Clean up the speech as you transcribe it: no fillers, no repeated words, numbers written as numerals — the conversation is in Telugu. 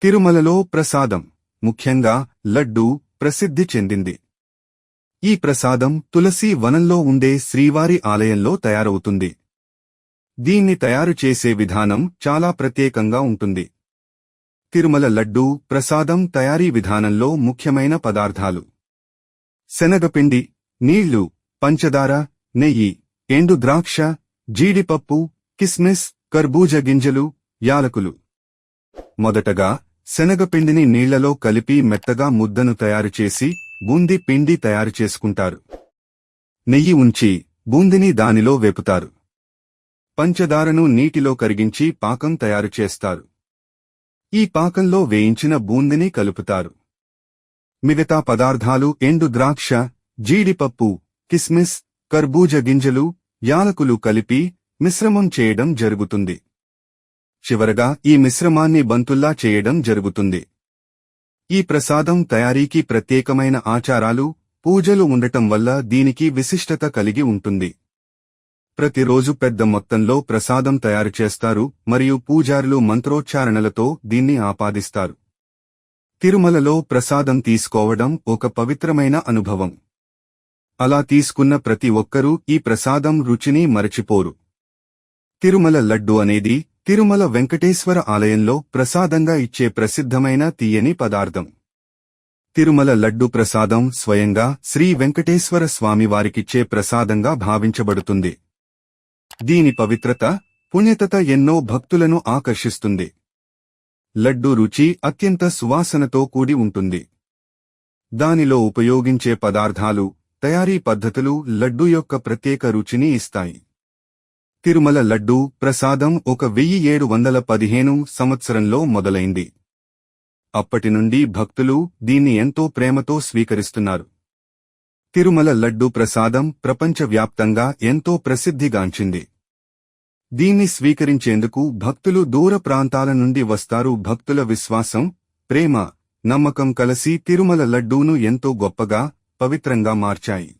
తిరుమలలో ప్రసాదం, ముఖ్యంగా లడ్డూ, ప్రసిద్ధి చెందింది. ఈ ప్రసాదం తులసి వనంలో ఉండే శ్రీవారి ఆలయంలో తయారవుతుంది. దీన్ని తయారు చేసే విధానం చాలా ప్రత్యేకంగా ఉంటుంది. తిరుమల లడ్డూ ప్రసాదం తయారీ విధానంలో ముఖ్యమైన పదార్థాలు: శనగపిండి, నీళ్లు, పంచదార, నెయ్యి, ఎండు ద్రాక్ష, జీడిపప్పు, కిస్మిస్, కర్బూజ గింజలు, యాలకులు. మొదటగా శనగపిండిని నీళ్లలో కలిపి మెత్తగా ముద్దను తయారుచేసి బూందీ పిండి తయారు చేసుకుంటారు. నెయ్యి ఉంచి బూందిని దానిలో వేపుతారు. పంచదారను నీటిలో కరిగించి పాకం తయారు చేస్తారు. ఈ పాకంలో వేయించిన బూందిని కలుపుతారు. మిగతా పదార్థాలు ఎండు ద్రాక్ష, జీడిపప్పు, కిస్మిస్, కర్బూజ గింజలు, యాలకులు కలిపి మిశ్రమం చేయడం జరుగుతుంది. చివరగా ఈ మిశ్రమాన్ని బంతుల్లా చేయడం జరుగుతుంది. ఈ ప్రసాదం తయారీకి ప్రత్యేకమైన ఆచారాలు, పూజలు ఉండటం వల్ల దీనికి విశిష్టత కలిగి ఉంటుంది. ప్రతిరోజు పెద్ద మొత్తంలో ప్రసాదం తయారు చేస్తారు మరియు పూజారులు మంత్రోచ్చారణలతో దీన్ని ఆపాదిస్తారు. తిరుమలలో ప్రసాదం తీసుకోవడం ఒక పవిత్రమైన అనుభవం. అలా తీసుకున్న ప్రతి ఒక్కరూ ఈ ప్రసాదం రుచిని మరచిపోరు. తిరుమల లడ్డు అనేది తిరుమల వెంకటేశ్వర ఆలయంలో ప్రసాదంగా ఇచ్చే ప్రసిద్ధమైన తీయని పదార్థం. తిరుమల లడ్డు ప్రసాదం స్వయంగా శ్రీ వెంకటేశ్వర స్వామివారికిచ్చే ప్రసాదంగా భావించబడుతుంది. దీని పవిత్రత, పుణ్యతత ఎన్నో భక్తులను ఆకర్షిస్తుంది. లడ్డు రుచి అత్యంత సువాసనతో కూడి ఉంటుంది. దానిలో ఉపయోగించే పదార్థాలు, తయారీ పద్ధతులు లడ్డు యొక్క ప్రత్యేక రుచిని ఇస్తాయి. తిరుమల లడ్డూ ప్రసాదం 1715 సంవత్సరంలో మొదలైంది. అప్పటినుండి భక్తులు దీన్ని ఎంతో ప్రేమతో స్వీకరిస్తున్నారు. తిరుమల లడ్డు ప్రసాదం ప్రపంచవ్యాప్తంగా ఎంతో ప్రసిద్ధిగాంచింది. దీన్ని స్వీకరించేందుకు భక్తులు దూర ప్రాంతాల నుండి వస్తారు. భక్తుల విశ్వాసం, ప్రేమ, నమ్మకం కలసి తిరుమల లడ్డూను ఎంతో గొప్పగా, పవిత్రంగా మార్చాయి.